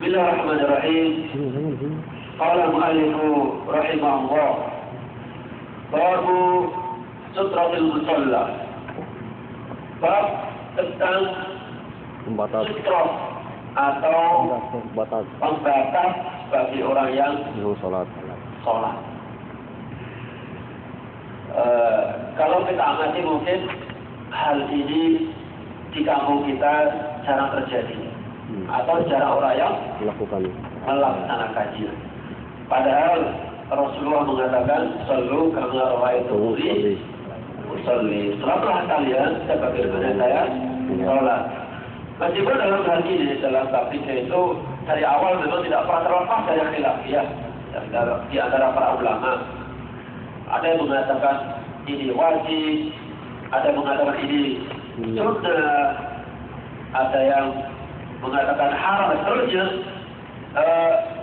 Bismillahirrahmanirrahim. Qala al-mu'allifu rahimahullah. Babu sutratil musalla. Bab tentang sutra atau pembatas bagi orang yang sholat. Kalau kita amati mungkin hal ini di kampung kita jarang terjadi. Atau jarang orang yang melaksanakannya. Padahal Rasulullah mengatakan sallu kama ra'aitumuni usolli. Salatlah kalian sebagaimana saya sholat. Meskipun dalam hal ini, dalam tabligh itu dari awal memang tidak pernah terlepas dari khilafiyah di antara para ulama. Ada yang mengatakan ini wajib, ada yang mengatakan ini sunnah, ada yang mengatakan haram. Seterusnya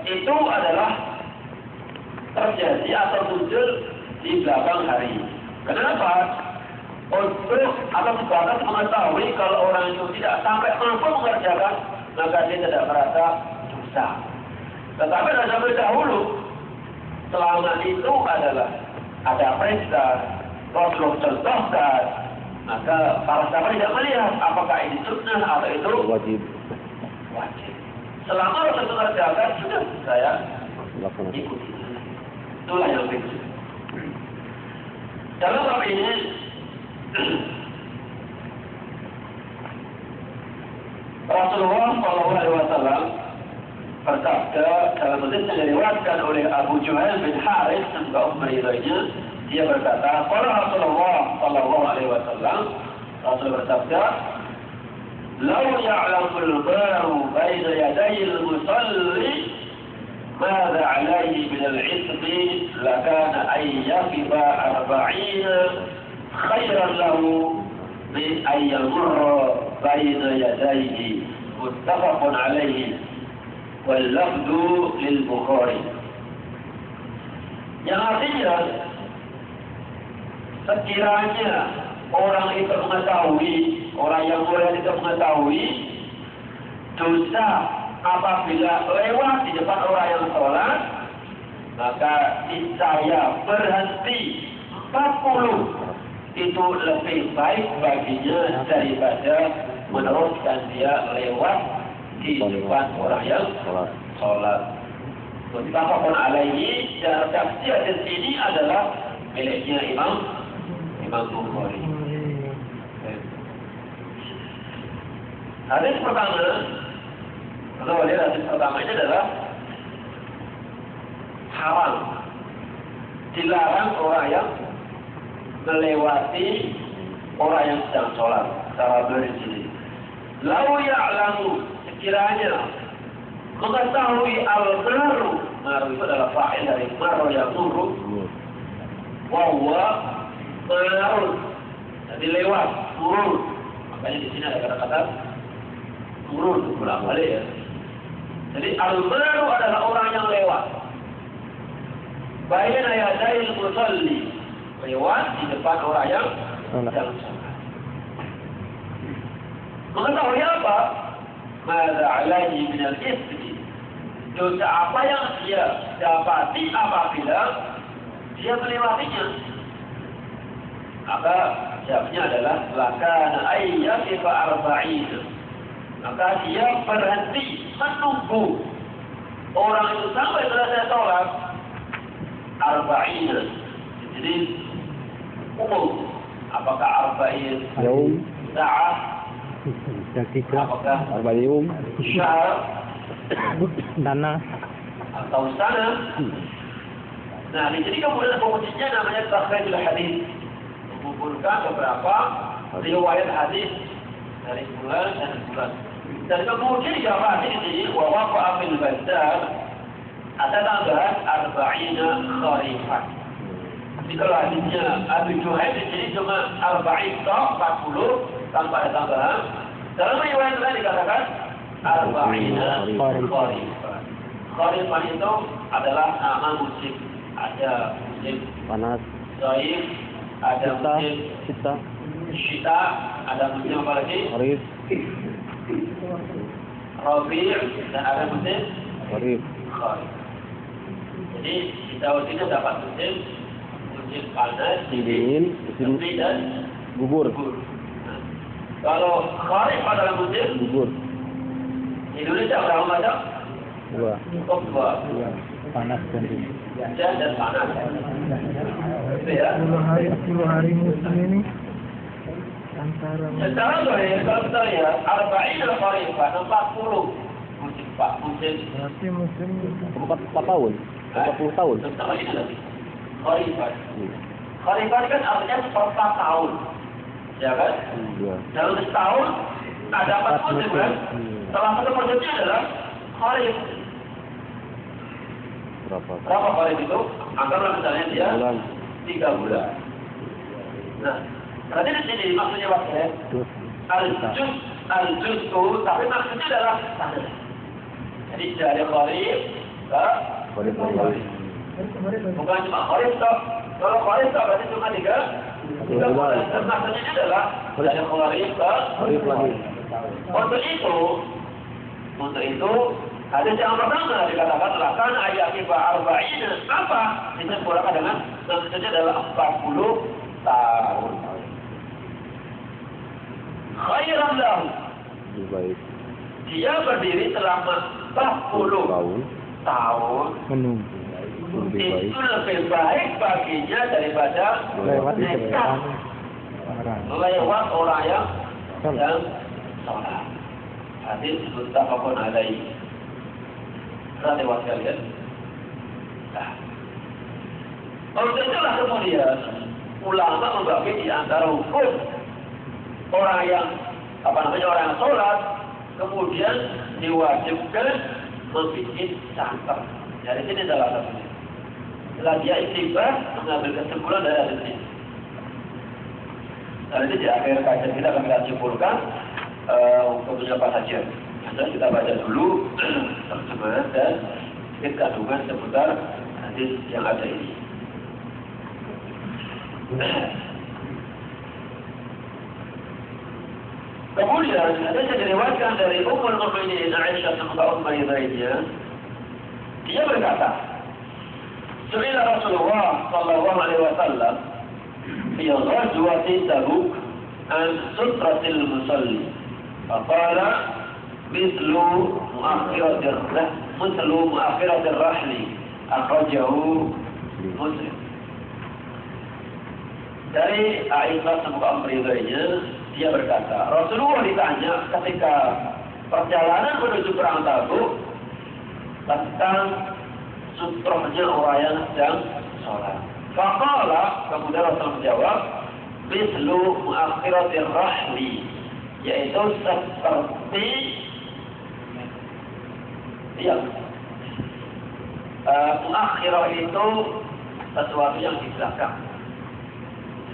itu adalah terjadi atau muncul di belakang hari. Kenapa? Untuk atau sebatas mengetahui kalau orang itu tidak sampai mampu mengerjakan, maka dia tidak merasa dosa. Tetapi dari zaman dahulu, selama itu adalah ada perintah, Rasulullah contohkan, maka para sahabat tidak melihat apakah ini sunnah atau itu wajib. Selama Rasul mengerjakan, sudah saya ikuti. Itulah yang penting. Dalam bab ini Rasulullah SAW bersabda dalam hadis yang diriwayatkan oleh Abu Juhail bin Harith dan kaum meridainya, dia berkata, qala Rasulullah SAW, Rasul bersabda, "Lau ya'lamul baru baina yadayil musalli ماذا عليه من العتق لكان أن يقف 40 خيرا له من أن يمر بين يديه." متفق عليه واللفظ للبخاري. Yang artinya sekiranya orang itu mengetahui, orang yang mulia itu mengetahui dosa apabila lewat di depan orang yang sholat, maka saya berhenti 40 itu lebih baik baginya daripada meneruskan dia lewat di depan orang yang sholat. Muttafaqun alaihi, dan tafsir di sini adalah miliknya Imam Bukhari. Hadis pertama, hadis pertama ini adalah haram, dilarang orang yang melewati orang yang sedang sholat secara berdiri. Lau ya'lamu, sekiranya mengetahui al-maru, maru itu adalah fa'il dari maru yang muru, wahwa maru, jadi lewat, turun. Makanya di sini ada kata-kata turun, pulang balik ya. Jadi al-maru adalah orang yang lewat. Baina yadayil musalli, lewat di depan orang yang sedang sholat. Mengetahui apa? Mada alaihi minal ismi, dosa apa yang dia dapati apabila dia melewatinya. Maka jawabnya adalah lakana ayyakifa 40. Maka dia berhenti menunggu orang itu sampai selesai sholat 40. Jadi umum, apakah 40 saat, apakah 40 syahr dana atau sana. Nah, di sini kemudian fungsinya namanya takhrijul hadis, mengumpulkan beberapa riwayat hadis dari bulan dan bulan. Dan kemudian jawab di sini wa waqa fil Bazzar ada tambahan 40 kharifan. Jadi kalau hadisnya Abu Juhail di sini cuma 40 tanpa ada tambahan. Dalam riwayat lain dikatakan 40 kharifan. Kharifan itu adalah nama musim. Ada musim panas, Saif, ada musim Syita, ada musim apa lagi? Kharif, Rabi' dan ada musim Kharif. Kharif. Jadi di tahun ini dapat musim panas, Dingin, musim sepi dan gugur. Nah, kalau Kharif adalah musim Gugur. Indonesia berapa macam? 2. Cukup 2. Iya, panas dan dingin. Hujan dan panas. Itu ya. 10 hari musim ini antara Secara boleh kalau kita lihat arba'in al-Kharifah 40 musim berarti musim 4 tahun. 40 tahun. Setelah ini lagi Kharifah. Kharifah kan artinya seperempat tahun, ya kan? Iya. Dalam setahun ada 4 musim kan? Salah satu musimnya adalah Kharif. Berapa Kharif itu? Anggaplah misalnya dia Bulan. 3 bulan. Nah, berarti di sini maksudnya waktu al-juz itu, tapi maksudnya adalah sana. Jadi dari Kharif ke Kharif lagi. bukan cuma Kharif toh. Kalau Kharif toh berarti cuma 3 bulan. Dan maksudnya adalah dari Kharif ke Kharif lagi. Untuk itu hadis yang pertama dikatakan lakan ayat arba'in apa disempurnakan dengan maksudnya adalah 40 tahun. Khairan lahu. Lebih baik. Dia berdiri selama 40 tahun. menunggu Lebih baik. Itu lebih baik baginya daripada lewat di nekat depan orang. lewat orang yang Salah. sholat. Hadis muttafaqun alaihi. Lewat kalian. Nah, untuk itulah kemudian ulama membagi di antara hukum orang yang orang yang sholat kemudian diwajibkan membuat catat. Dari sini adalah satunya. Setelah dia istighfar mengambil kesimpulan dari hadis ini. Dan ini di akhir kajian kita akan kita simpulkan untuk apa saja. Jadi kita baca dulu terjemahan dan sedikit kandungan seputar hadis yang ada ini. Kemudian ada yang diriwayatkan dari Ummul Mukminin Aisyah radhiyallahu. Dia berkata, "Su'ila Rasulullah sallallahu alaihi wasallam fi ghazwati Tabuk an sutratil musalli." Faqala mithlu mu'akhiratir rahli akhrajahu Muslim. Dari Aisyah semoga meridainya, dia berkata, Rasulullah ditanya ketika perjalanan menuju perang Tabuk tentang sutrohnya orang yang sedang sholat. Faqala, kemudian Rasul menjawab, mislu muakhiratir rahli, yaitu seperti yang muakhirah itu sesuatu yang di belakang.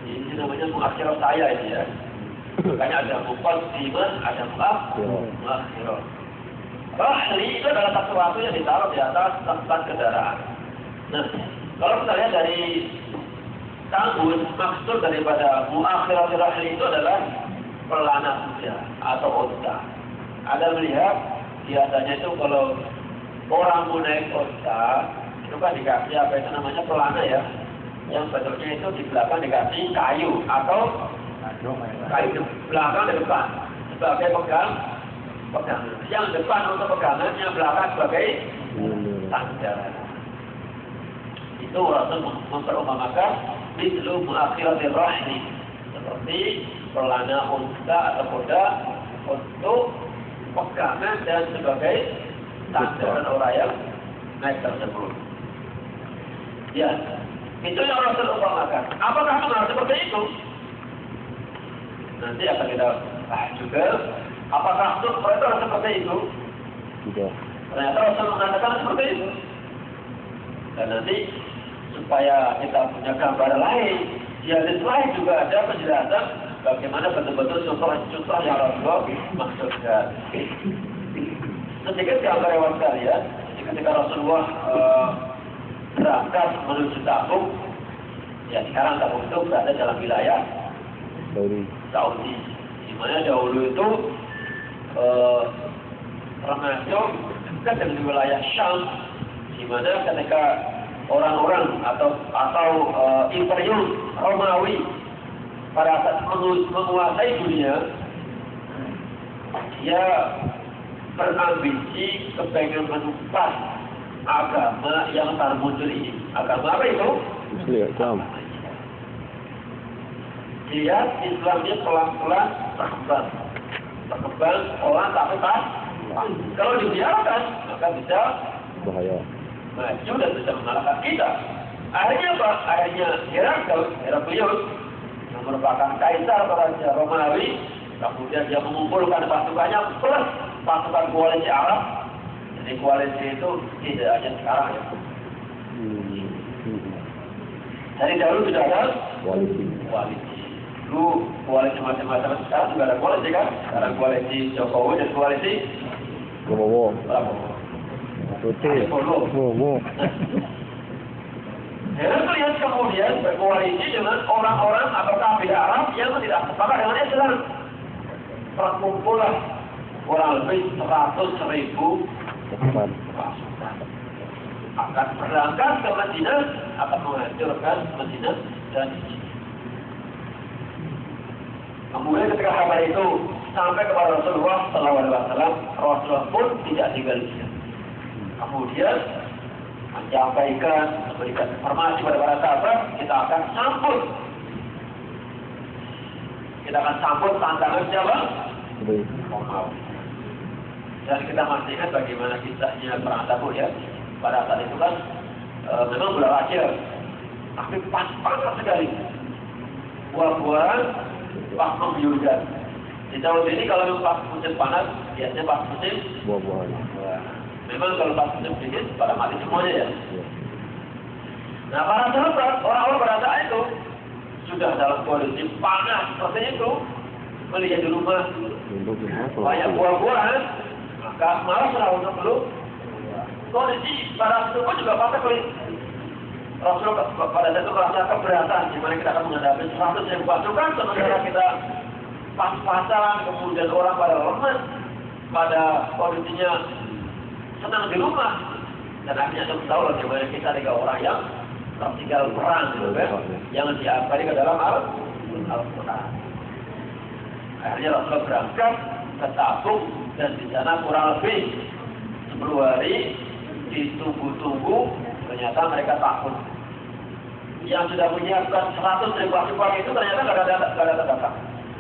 Ini namanya muakhirah saya ini ya. Makanya ada muqaddimah, ada muakhirah. Rahli itu adalah sesuatu yang ditaruh di atas tempat kendaraan. Nah, kalau kita lihat dari kamus, maksud daripada muakhirah rahli itu adalah pelana kuda atau unta. Ada melihat biasanya itu kalau orang mau naik unta itu kan dikasih apa itu namanya pelana ya, yang bentuknya itu di belakang dikasih kayu atau kayu di belakang di depan sebagai pegangan. Yang depan untuk pegangan, yang belakang sebagai tanda. Itu Rasul memperumpamakan mislu muakhiratir rahli, seperti pelana unta atau kuda untuk pegangan dan sebagai tanda orang yang naik tersebut. Ya, itu yang Rasul umpamakan. Apakah benar seperti itu? Nanti akan kita bahas juga. Apakah mereka seperti itu? Tidak. Ternyata Rasul mengatakan seperti itu. Dan nanti supaya kita punya gambar lain, di hadis lain juga ada penjelasan bagaimana betul-betul contoh yang Rasulullah maksudkan. Sedikit gambar yang sekalian, ketika Rasulullah berangkat menuju Tabuk, ya sekarang Tabuk itu berada dalam wilayah Saudi. Di mana dahulu itu termasuk dekat dengan wilayah Syam, di mana ketika orang-orang atau imperium Romawi pada saat menguasai dunia, dia berambisi kepengen menumpas agama yang baru muncul ini. Agama apa itu? Islam. Dia Islamnya pelan-pelan berkembang pelan tapi pas. Kalau dibiarkan maka bisa Bahaya. maju dan bisa mengalahkan kita. Akhirnya apa? Akhirnya Heraklius yang merupakan kaisar Raja Romawi, kemudian dia mengumpulkan pasukannya plus pasukan koalisi Arab. Jadi koalisi itu tidak hanya sekarang ya. Dari dahulu sudah ada koalisi. Dulu koalisi macam-macam, sekarang juga ada koalisi kan? Sekarang koalisi Jokowi dan koalisi Prabowo. Prabowo. Putih. Prabowo. Heraklius kemudian berkoalisi dengan orang-orang atau kabinet Arab yang tidak sepakat dengan Islam. Terkumpullah kurang lebih 100.000 pasukan akan berangkat ke Madinah, akan menghancurkan Madinah dan Egypt. Kemudian ketika kabar itu sampai kepada Rasulullah SAW, Rasulullah pun tidak tinggal diam. Kemudian menyampaikan, memberikan informasi kepada para sahabat, kita akan sambut tantangan siapa? Romawi. Dan kita masih ingat bagaimana kisahnya perang Tabuk ya. Pada saat itu kan memang bulan Rajab, tapi panas sekali. Buah-buahan pas mengguyurkan. Di tahun ini kalau pas musim panas, biasanya pas musim Buah-buahan. memang kalau pas musim dingin pada mati semuanya ya. Nah para sahabat, orang-orang pada saat itu sudah dalam kondisi panas seperti itu, melihat di rumah banyak buah-buahan, maka malaslah untuk belum. Kondisi pada saat itu juga patah kali. Rasulullah pada saat itu merasa keberatan, di mana kita akan menghadapi 100.000 pasukan, sementara kita pas-pasan, kemudian orang pada lemas, pada kondisinya senang di rumah. Dan akhirnya kita tahu lah bagaimana kita 3 orang yang tertinggal perang, gitu kan, yang diabadi ke dalam Al-Quran. Akhirnya Rasulullah berangkat ke Tabuk dan di sana kurang lebih 10 hari ditunggu-tunggu, ternyata mereka takut. Yang sudah menyiapkan 100.000 pasukan itu ternyata nggak ada tanda.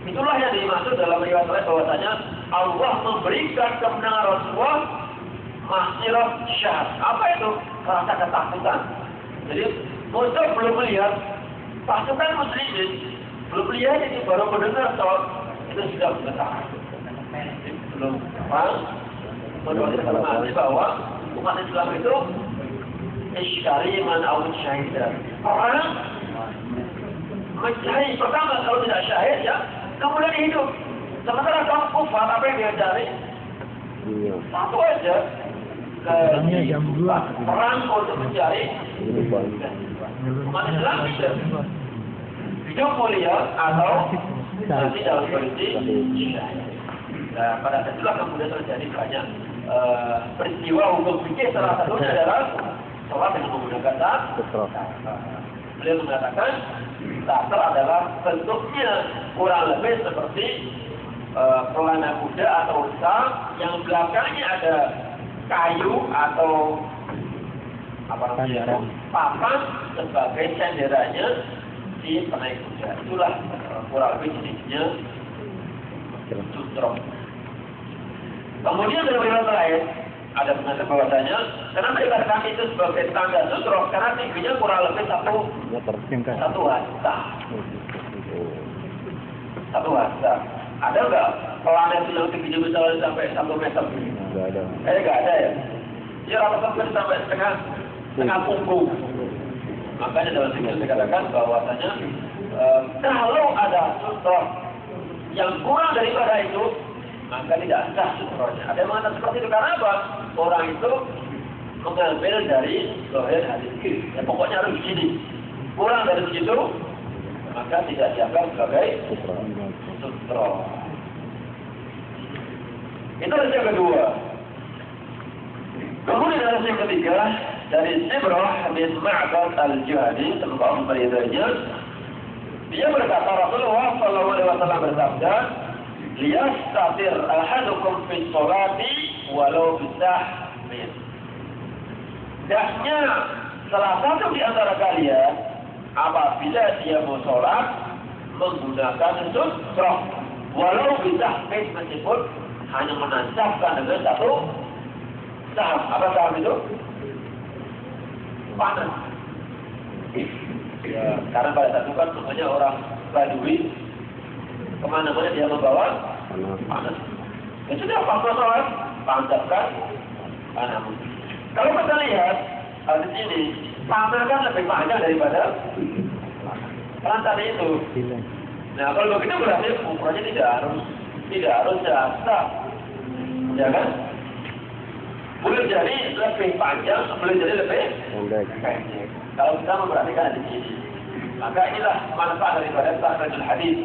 Itulah yang dimaksud dalam riwayat bahwasanya Allah memberikan kemenangan Rasulullah masirah syahad. Apa itu? Rasa ketakutan. Jadi musuh belum melihat pasukan muslimin, belum lihat ini, baru mendengar soal itu sudah bergetar. Belum menurut informasi bahwa umat Islam itu isyari man awud syahidah. Orang mencari pertama kalau tidak syahid ya, kemudian hidup. Sementara kaum kufar apa yang dia cari? Satu aja. Perang untuk mencari umat Islam itu hidup mulia atau mati dalam kondisi syahid. Nah, pada saat itulah kemudian terjadi banyak peristiwa hukum fikih, salah satunya adalah sholat dengan menggunakan satra. Beliau mengatakan satra adalah bentuknya kurang lebih seperti pelana kuda atau unta yang belakangnya ada kayu atau apa namanya papan sebagai cenderanya di penaik kuda. Itulah kurang lebih jenisnya sutra. Kemudian dalam riwayat lain ada mengatakan bahwasanya kenapa dikatakan itu sebagai tanda sutra, karena tingginya kurang lebih satu hasta. Satu hasta. Ada nggak planet yang tingginya misalnya sampai 1 meter? Nggak ada. Nggak ada ya. Dia rata-rata sampai setengah punggung. Makanya dalam sini dikatakan bahwasanya kalau ada sutra yang kurang daripada itu, maka tidak sah sutranya. Ada yang mengatakan seperti itu karena apa? Orang itu mengambil dari zahir hadis kiri. Ya, pokoknya harus begini. Kurang dari situ, maka tidak dianggap sebagai sutra. Itu yang kedua. Kemudian hadis yang ketiga dari Sibrah bin Ma'bad al-Juhani, semoga Allah meridainya. Dia berkata, Rasulullah sallallahu alaihi wasallam bersabda, "Liyastatir ahadukum fi sholati walau bisahmin." Hendaknya salah satu di antara kalian apabila dia mau sholat menggunakan sutroh, walau bisahmin, meskipun hanya menancapkan dengan satu saham. Apa saham itu? Panah. Ya, karena pada saat itu kan semuanya orang Badui, kemana-mana dia membawa panah. Ya sudah, pas sholat, tancapkan panahmu. Kalau kita lihat hadis ini, panah kan lebih panjang daripada tadi itu. Nah, kalau begitu berarti ukurannya tidak harus jasa, ya kan? Boleh jadi lebih panjang, boleh jadi lebih pendek. Kalau kita memperhatikan di sini, maka inilah manfaat daripada takhrajul hadis.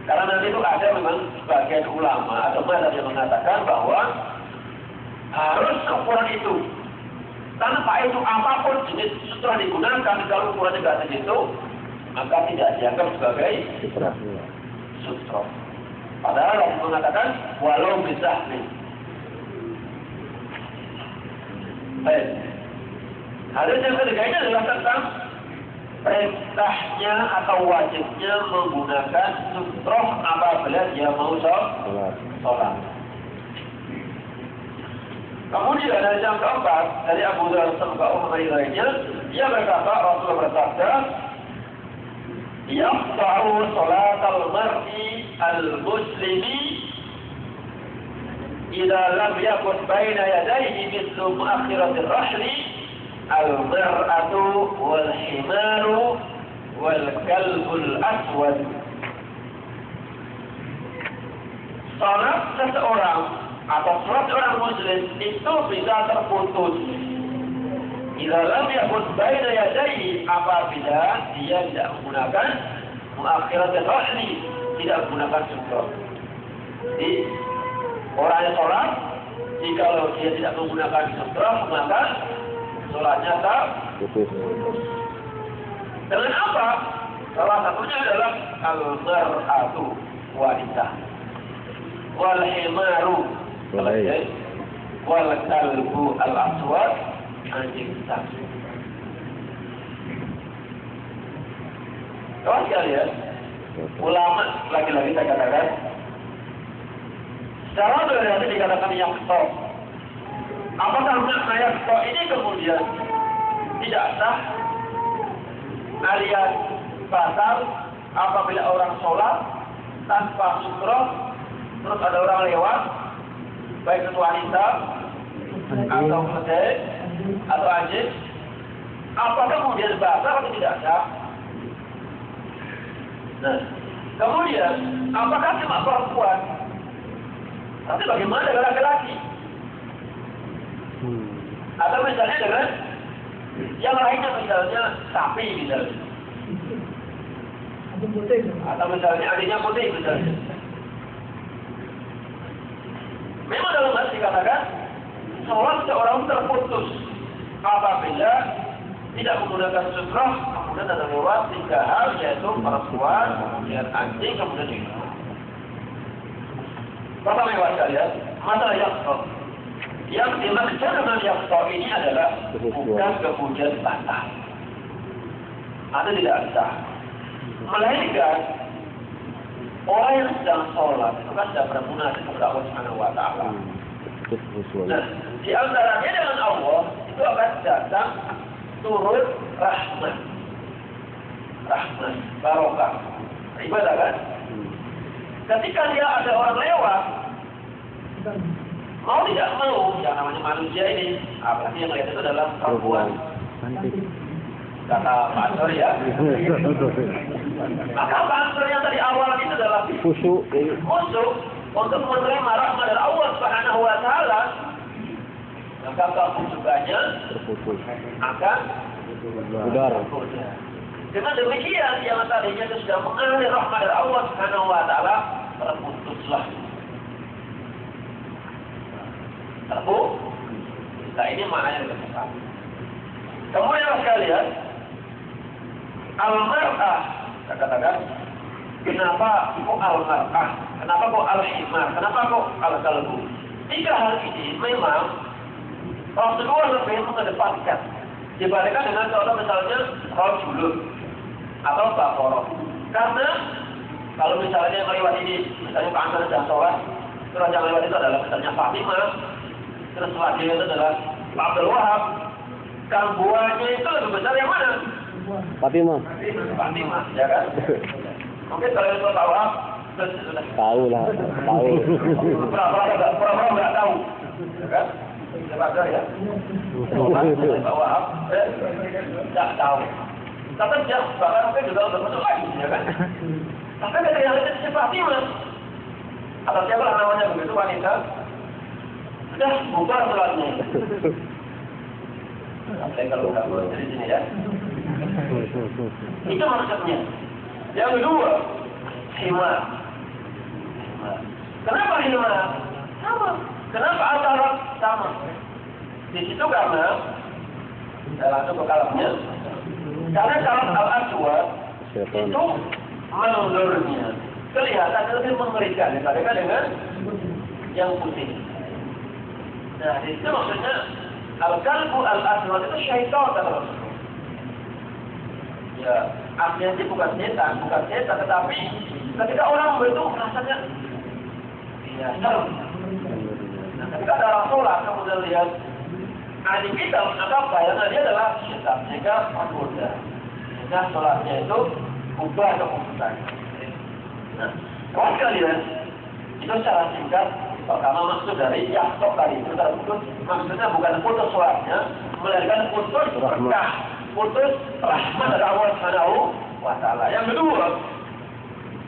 Karena nanti itu ada memang sebagian ulama atau mazhab yang mengatakan bahwa harus ukuran itu. Tanpa itu apapun jenis sutra digunakan, kalau ukurannya tidak segitu, maka tidak dianggap sebagai sutra. Padahal Allah mengatakan walau bisahmin. Baik. Hadis yang ketiga ini adalah tentang perintahnya atau wajibnya menggunakan sutroh apabila dia mau sholat. Kemudian dari yang keempat dari Abu Dzar semoga lainnya, dia berkata, Rasulullah bersabda, "Yaqta'u sholatal mar'i al-muslimi idza lam yakun baina yadayhi mithlu mu'akhiratir rahli al-mar'atu wal himaru wal kalbul aswad." Salat seseorang atau salat orang muslim itu bisa terputus jika lam yakun baina yadayhi, apabila dia tidak menggunakan mu'akhiratir rahli, tidak menggunakan sutroh. Jadi orang yang sholat, jika dia tidak menggunakan sutroh, maka sholatnya terputus. Dengan apa? Salah satunya adalah al-mar'atu, wanita, wal himaru, wal kalbu al-aswad, anjing hitam. Kawan sekalian, ulama lagi-lagi saya katakan, secara berarti dikatakan yang stop. Apakah makna yang stop ini kemudian tidak sah alias batal apabila orang sholat tanpa sutroh, terus ada orang lewat, baik itu wanita atau kedai atau anjing, apakah kemudian batal atau tidak sah? Nah, kemudian apakah cuma perempuan? Tapi bagaimana dengan laki-laki? Atau misalnya dengan yang lainnya, misalnya sapi misalnya, atau misalnya adiknya putih misalnya. Memang dalam hadis dikatakan sholat seorang terputus apabila tidak menggunakan sutroh, kemudian ada lewat tiga hal, yaitu perempuan, kemudian anjing, kemudian ibu. Pertama yang sekalian, masalah yaqta. Yang dimaksud dengan yaqta ini adalah bukan kemudian batal atau tidak sah, melainkan orang yang sedang sholat itu kan sudah bermunajat kepada Allah Subhanahu wa Ta'ala. Nah, di antaranya dengan Allah itu akan datang turun rahmat, barokah, ibadah kan? Ketika dia ada orang lewat, mau tidak mau, yang namanya manusia ini, apalagi yang lihat itu adalah perempuan. Kata Pak Ansor ya. Maka Pak Ansor yang tadi awal itu adalah khusyuk untuk menerima rahmat dari Allah Subhanahu wa Ta'ala. Maka kekhusyukannya akan pudar. Dengan demikian yang tadinya itu sudah mengalir rahmat dari Allah Subhanahu wa Ta'ala, terputuslah. Nah ini maknanya lebih tepat. Kemudian sekalian, al-mar'ah, saya katakan, kenapa kok al-mar'ah? Kenapa kok al-himar? Kenapa kok al-kalbu? Tiga hal ini memang Rasulullah lebih mengedepankan dibandingkan dengan contoh misalnya rajulun atau baqarah. Karena kalau misalnya yang lewat ini, misalnya Pak Anwar sudah sholat, terus yang lewat itu adalah misalnya Fatimah, terus selanjutnya itu adalah Pak Abdul Wahab. Gangguannya itu lebih besar yang mana? Fatimah. Fatimah, ya kan? Mungkin kalau itu tahu sudah Tahu lah, tahu. pura-pura nggak tahu, ya kan? Sebagai ya, Pak Wahab, nggak tahu. Tapi dia bahkan mungkin juga udah masuk lagi, ya kan? Tapi dari yang itu si Fatimah, atau siapa namanya begitu wanita, sudah bubar sholatnya. Sampai kalau udah boleh di sini ya. Itu maksudnya. Yang kedua, himar. Kenapa himar? Sama. Kenapa al-kalam? Sama. Di situ karena, saya langsung ke kalamnya. Karena kalam al-aswad itu menurunnya kelihatan lebih mengerikan dibandingkan dengan yang putih. Nah, itu maksudnya al-kalbu al-aswad itu syaitan kata Rasulullah. Ya, artinya sih bukan setan, tetapi ketika orang itu rasanya ya serem. Nah, ketika ada orang sholat kemudian lihat adik kita, maka bayangan dia adalah setan, sehingga menggoda. Sehingga sholatnya itu ubah keputusan. Nah, kawan kalian, itu secara singkat pertama maksud dari yaktop tadi itu terputus, maksudnya bukan putus sholatnya, melainkan putus berkah, putus rahmat dari Allah Subhanahu wa Ta'ala. Yang kedua,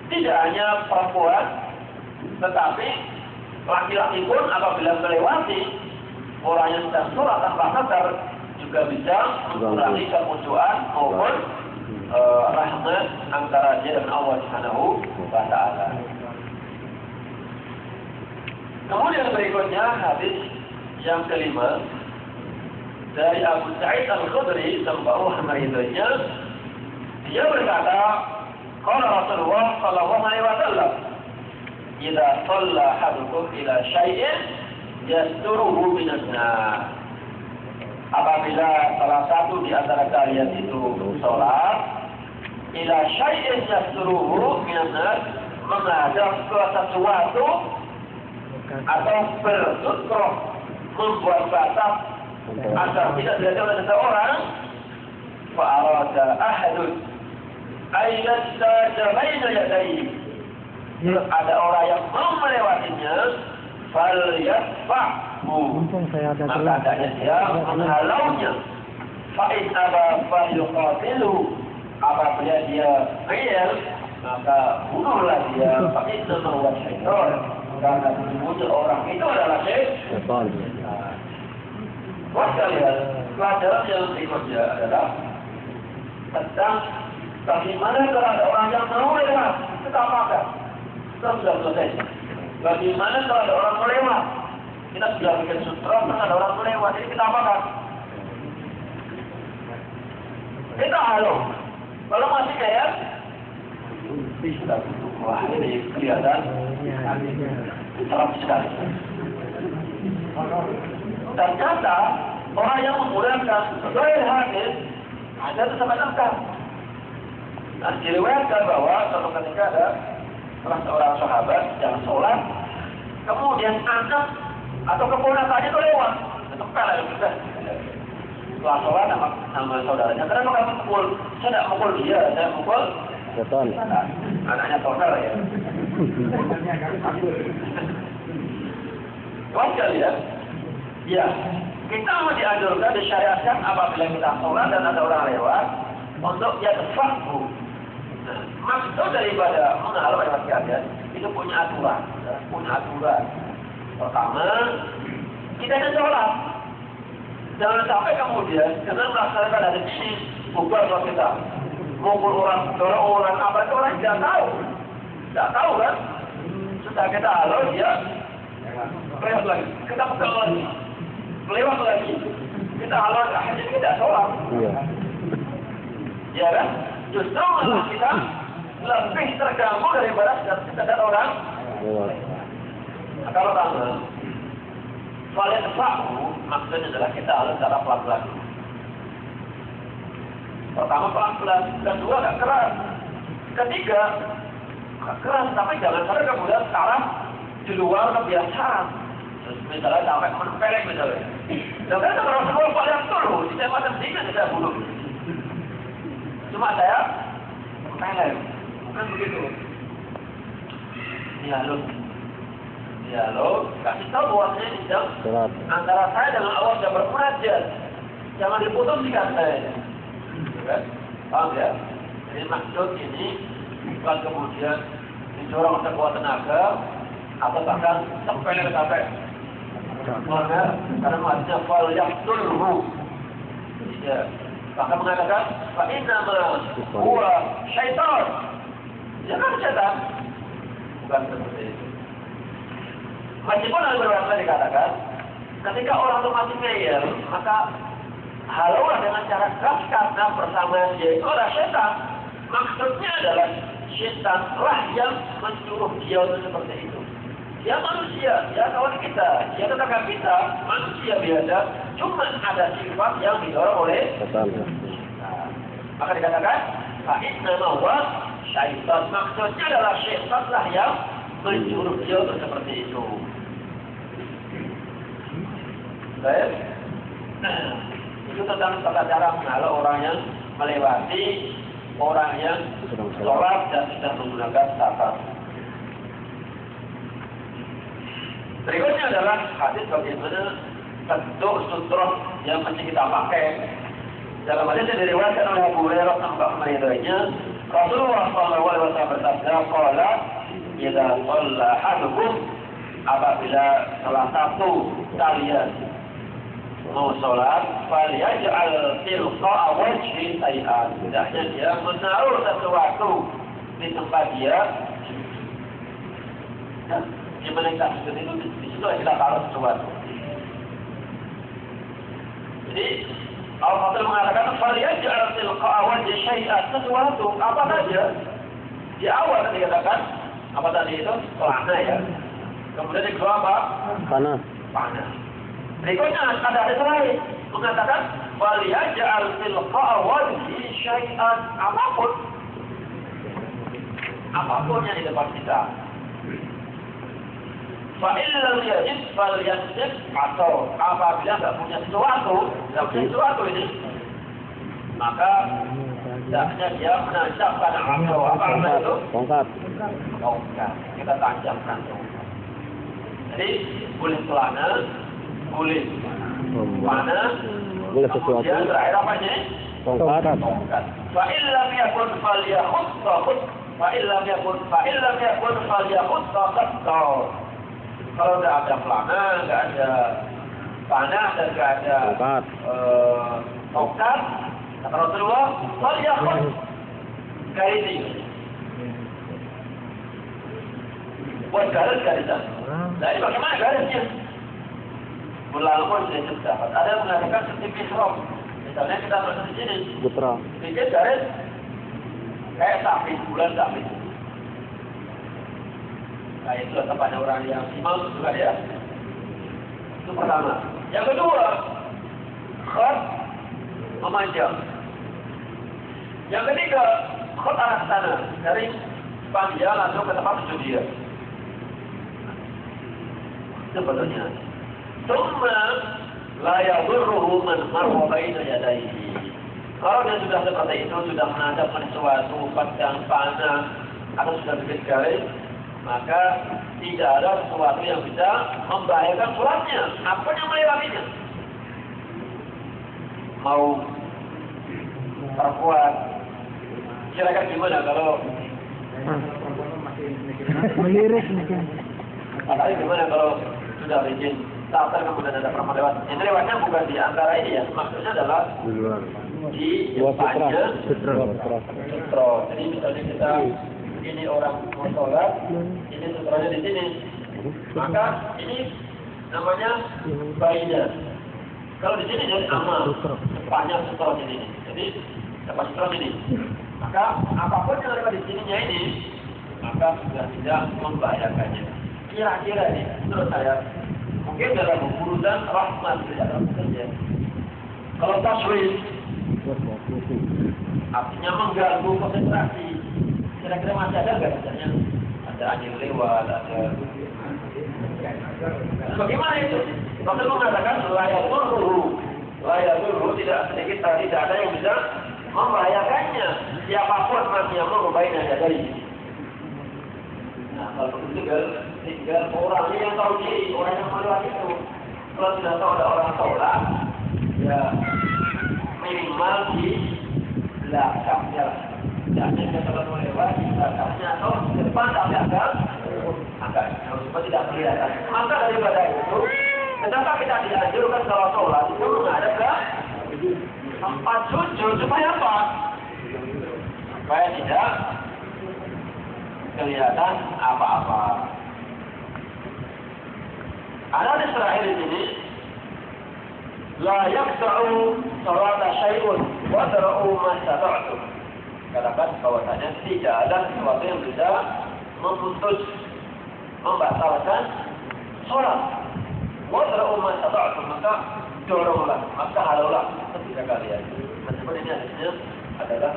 tidak hanya perempuan, tetapi laki-laki pun apabila melewati orang yang sedang sholat tanpa sadar juga bisa mengurangi kemunculan maupun rahmat antara dia dan Allah Subhanahu wa Ta'ala. Kemudian berikutnya hadis yang kelima dari Abu Sa'id Al-Khudri sallallahu alaihi wasallam, dia berkata, qala Rasulullah sallallahu alaihi wasallam, "Idza shalla ahadukum ila syai'in yasturuhu minan nar." Apabila salah satu di antara kalian itu salat ila syai'in yasturuhu minan nar, menghadap ke sesuatu atau bersutroh membuat batas agar tidak dilihat oleh seseorang, fa'arada ahadun ayyastaja baina yadayhi, ada orang yang mau melewatinya, falyasfa'hu, maka adanya dia menghalaunya, fa'in aba falyuqatilu, apabila dia ngeyel maka bunuhlah dia, fa'in nama wa syaitan, karena sesungguhnya orang itu adalah syaitan. Buat kalian, pelajaran yang berikutnya adalah tentang bagaimana kalau ada orang yang mau lewat, kita apakan? Kita sudah selesai. Bagaimana kalau ada orang melewat? Kita sudah bikin sutra, terus ada orang melewat, jadi kita apakan? Kita halo. Kalau masih kayak bisa, wah ini kelihatan serem sekali. Ternyata orang yang menggunakan sebagai hadis ada tersebut lengkap. Nah, diriwayatkan bahwa suatu ketika ada salah seorang sahabat yang sholat, kemudian anak atau keponakannya itu lewat, itu kalah juga. Setelah sholat sama saudaranya, kenapa kamu mukul? Saya tidak mukul dia, saya mukul setan. Anaknya total ya. Wajar ya. Ya, kita mau dianjurkan, disyariatkan apabila kita sholat dan ada orang lewat untuk ya tafaqquh. Nah, maksud daripada menghalau lewat kalian itu punya aturan. Pertama, kita ada sholat. Jangan sampai kemudian dengan melaksanakan hadis ini bubar sholat kita. Mukul orang, dorong orang, apa itu orang tidak tahu kan? Sudah kita halau dia lewat lagi, kita pegang lagi. kelewat lagi. Kita halang akhirnya tidak sholat. Iya. Ya kan? Justru malah kita lebih terganggu daripada sekedar orang. Lewat. Nah, kalau pertama, soalnya maksudnya adalah kita harus cara pelan-pelan. Pertama pelan-pelan, kedua gak keras, ketiga gak keras, tapi jangan sampai kemudian sekarang di luar kebiasaan. Terus misalnya sampai menempeleng misalnya. Jangan kalau semua paling dulu, saya macam dingin saya bunuh. Cuma saya menempeleng, bukan begitu. Dialog, kasih tahu bahwasanya ini Sholat. antara saya dengan Allah sudah bermunajat. Jangan diputuskan saya. Kan? Paham ya? Jadi maksud ini bukan kemudian didorong sekuat tenaga atau bahkan sampai sampai karena maksudnya fal yaqtulhu. Ya. Bahkan mengatakan fa inna ma huwa syaitan. Jangan syaitan. Bukan seperti itu. Meskipun beberapa dikatakan ketika orang itu masih ngeyel, maka halaulah dengan cara keras karena persamaan dia itu adalah syaitan. Maksudnya adalah syaitanlah yang menyuruh dia untuk seperti itu. Dia manusia, dia kawan kita, dia tetangga kita, manusia biasa. Cuma ada sifat yang didorong oleh Total. maka dikatakan fa'inna huwa syaitan. Maksudnya adalah syaitanlah yang menyuruh dia untuk seperti itu. Baik. Itu tentang tata cara menghalau orang yang melewati, orang yang sholat dan tidak menggunakan satar. Berikutnya adalah hadis bagaimana bentuk sutroh yang mesti kita pakai. Dalam hadis yang diriwayatkan oleh Abu Hurairah sampai meridainya, Rasulullah SAW bersabda, "Qala idza shalla ahadukum," apabila salah satu kalian mau sholat, falyaj'al tilqa'a wajhi shay'an. Hendaknya dia menaruh sesuatu di tempat dia. Di mana kita sujud itu, di situ kita taruh sesuatu. Jadi Al-Fatih mengatakan falyaj'al tilqa'a wajhi shay'an, sesuatu apa saja. Di awal tadi dikatakan apa tadi itu? Pelana ya. Kemudian di kedua apa? Panah. Panah. Berikutnya ada hadis lain mengatakan waliyaj'al tilqa'a wajhi syai'an, apapun yang di depan kita. Fa illam yajid falyasjud, atau apabila tidak punya sesuatu ini, maka hendaknya dia menancapkan apa itu? Tongkat. Tongkat. Kita tancapkan tongkat. Jadi boleh celana, boleh panah, Boleh sesuatu. kemudian terakhir apa ini? Tongkat. Tongkat. Fa illam yakun falyakhut, fa illam yakun falyakhut qatta. Kalau tidak ada pelana, tidak ada panah dan tidak ada tongkat, kata Rasulullah, falyakhut garis. Buat garis-garisan. Jadi bagaimana garisnya? Melalukan sudah terdapat. Ada yang mengatakan seperti mihrab. Misalnya kita berada di sini. Putra. Bikin garis kayak sapi, bulan sapi. Nah itulah tempatnya orang yang imam juga ya. Itu pertama. Yang kedua, khat memanjang. Yang ketiga, khat arah sana, dari panjang langsung ke tempat sujud dia. Sebetulnya. Tsumma la yadurruhu man marra baina yadayhi. Kalau dia sudah seperti itu, sudah menghadapkan sesuatu, pedang, panah, atau sudah bikin garis, maka tidak ada sesuatu yang bisa membahayakan sholatnya. Apa yang melewatinya? Mau perkuat, kira-kira gimana kalau Melirik nih kan. Tapi gimana kalau sudah izin starter kemudian ada perempuan lewat? Ini lewatnya bukan di antara ini ya, maksudnya adalah Di luar. di Dua depannya sutra. sutro. Jadi misalnya kita ini orang mau sholat, ini sutronya di sini, maka ini namanya baina. Kalau di sini jadi amal, sepanjang sutra sini. Jadi dapat sutra sini. Maka apapun yang ada di sininya ini, maka sudah tidak membahayakannya. Kira-kira ini menurut saya mungkin dalam urusan rahmat tidak dalam kerja. Kalau taswif artinya mengganggu konsentrasi. Kira-kira masih ada nggak misalnya ada angin lewat, ada bagaimana itu? Rasul mengatakan layak dulu tidak sedikit tidak ada yang bisa membahayakannya. Siapapun masih yang merubahnya dari. Nah kalau begitu tinggal orangnya yang tahu diri, orang yang melewati itu. Kalau tidak tahu ada orang tolak, ya minimal di belakang jalan. Jangan dia kalau melewati di belakangnya atau di depan tapi agak supaya tidak kelihatan. Maka daripada itu, kenapa kita dianjurkan kalau sholat itu menghadap tempat sujud supaya apa? Supaya tidak kelihatan apa-apa. Ada di terakhir di sini, la yaqta'u salata syai'un wa dara'u ma stata'tum. Katakan bahwasanya tidak ada sesuatu yang bisa memutus, membatalkan sholat. Wa dara'u ma stata'tum, maka doronglah, maka halaulah ketika kalian. Meskipun ini hadisnya adalah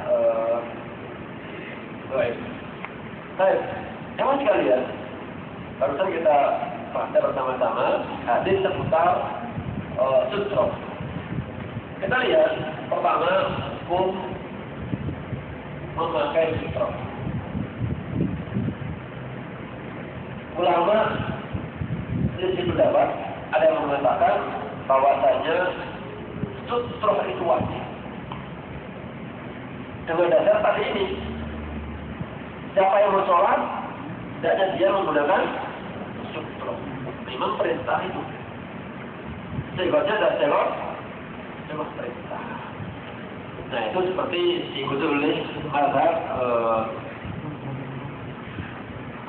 baik. Baik, emang sekalian, barusan kita baca bersama-sama hadis seputar sutra. Kita lihat pertama hukum memakai sutra. Ulama di pendapat ada yang mengatakan bahwasanya sutra itu wajib. Dengan dasar tadi ini, siapa yang mau sholat, hendaknya dia menggunakan sutra. Memang perintah itu. Sebabnya ada selot perintah. Nah itu seperti diikuti oleh mazhab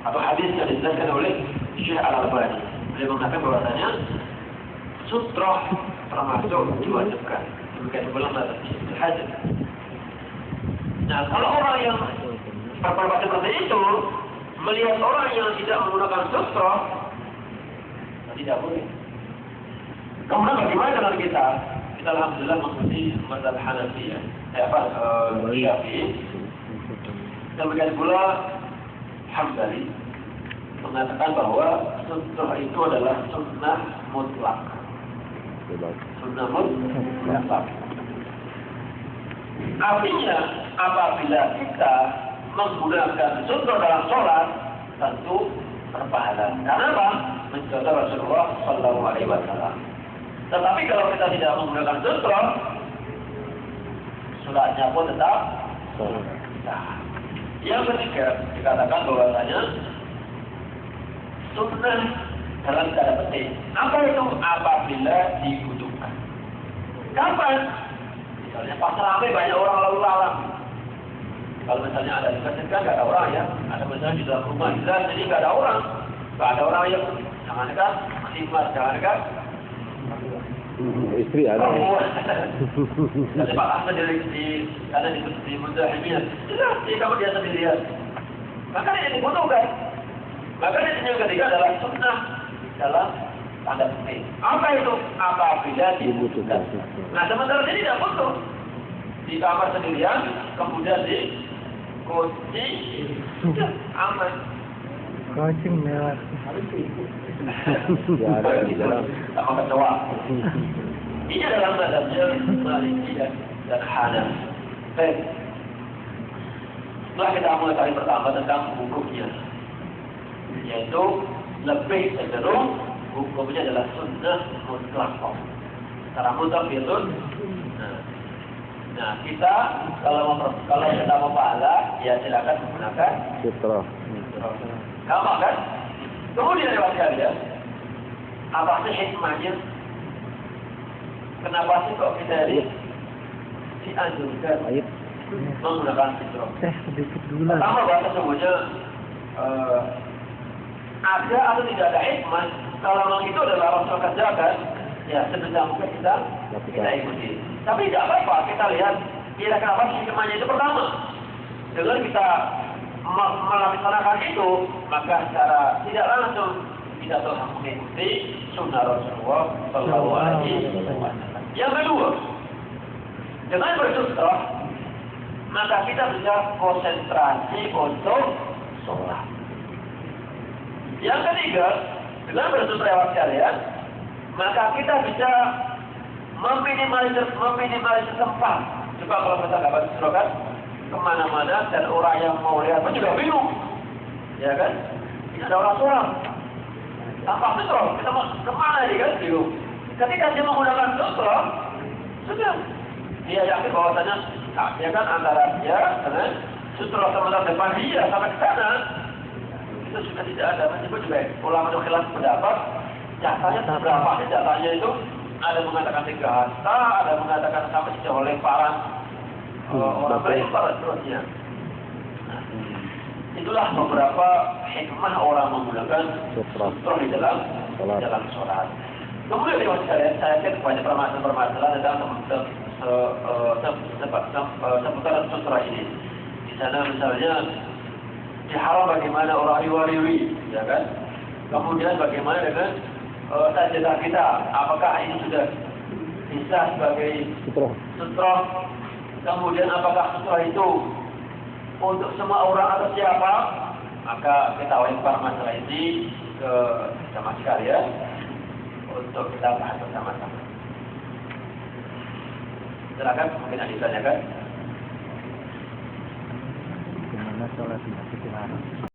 atau hadis yang dijelaskan oleh Syekh Al-Albani. Beliau mengatakan bahwasanya sutra termasuk diwajibkan. Demikian pula mazhab Hajar. Nah kalau orang yang berpendapat seperti itu melihat orang yang tidak menggunakan sutra, tidak boleh. Kemudian bagaimana dengan kita? Kita alhamdulillah mengikuti mazhab Hanafi, Syafi'i. Demikian pula Hambali mengatakan bahwa sunnah itu adalah sunnah mutlak. Sunnah mutlak. Artinya apabila kita menggunakan sunnah dalam sholat tentu berpahala. Karena apa? Mencontoh Rasulullah Sallallahu Alaihi Wasallam. Tetapi kalau kita tidak menggunakan sutra, sholatnya pun tetap sah. Yang ketiga dikatakan bahwasanya sunnah dalam tanda petik. Apa itu? Apabila dibutuhkan. Kapan? Misalnya pas ramai banyak orang lalu lalang. Kalau misalnya ada di masjid kan nggak ada orang ya. Ada misalnya di dalam rumah jelas jadi nggak ada orang. Nggak ada orang yang jangankan khidmat, jangankan istri ada. Nanti Pak Ahmad ada di Muzahimin. Jelas di kamar dia sendirian. Maka ini dibutuhkan. Maka yang ketiga adalah sunnah dalam tanda petik. Apa itu? Apabila dibutuhkan. Nah sementara ini tidak butuh. Di kamar sendirian, kemudian di kunci, sudah aman. Kucing lewat. Ya ada di dalam. Tak makan doa. Ini adalah mazhabnya Maliki dan Hanafi. Baik. Setelah kita mulai kali pertama tentang hukumnya, yaitu lebih cenderung hukumnya adalah sunnah mutlak. Secara mutlak itu. Nah kita kalau kita mau pahala, ya silakan menggunakan Sutra. Gampang kan? Kemudian lewat kalian, apa sih hikmahnya? Kenapa sih kok kita ini dianjurkan menggunakan sutra? Sedikit gula. Pertama bahwa sesungguhnya ada atau tidak ada hikmah. Kalau memang itu adalah Rasul kerjakan, ya sedang mungkin kita ikuti. Tapi tidak apa-apa, kita lihat kira-kira apa hikmahnya itu. Pertama, dengan kita melaksanakan itu, maka secara tidak langsung kita telah mengikuti sunnah Rasulullah Shallallahu Alaihi Wasallam. Yang kedua, dengan bersutra, maka kita bisa konsentrasi untuk sholat. Yang ketiga, dengan bersutra lewat kalian, maka kita bisa meminimalisir tempat. Coba kalau kita nggak bersutra kan, kemana-mana dan orang yang mau lihat pun juga bingung, ya kan? Tidak ada orang-orang. Tampak sutra, kita mau kemana ini kan? Bingung. Ketika dia menggunakan sutra, sudah dia yakin bahwasanya, ya kan, antara dia dengan sutra sama depan dia sampai ke sana itu sudah tidak ada. Meskipun juga ulama khilaf pendapat, jatahnya berapa? Jatahnya itu ada mengatakan 3 hasta, ada mengatakan sampai sejauh lemparan orang melempar seterusnya. Nah, itulah beberapa hikmah orang menggunakan sutra di dalam sholat. Kemudian lewat sekalian, saya yakin banyak permasalahan tentang seputaran sutra ini. Di sana misalnya diharam bagaimana orang riwa-riwi, ya kan? Kemudian bagaimana dengan sajadah kita? Apakah ini sudah bisa sebagai sutra? Kemudian apakah sutra itu untuk semua orang atau siapa? Maka kita lempar masalah ini ke sama sekalian untuk kita bahas bersama-sama. Silakan, mungkin ada ditanyakan. Gimana sholat di masjid Haram?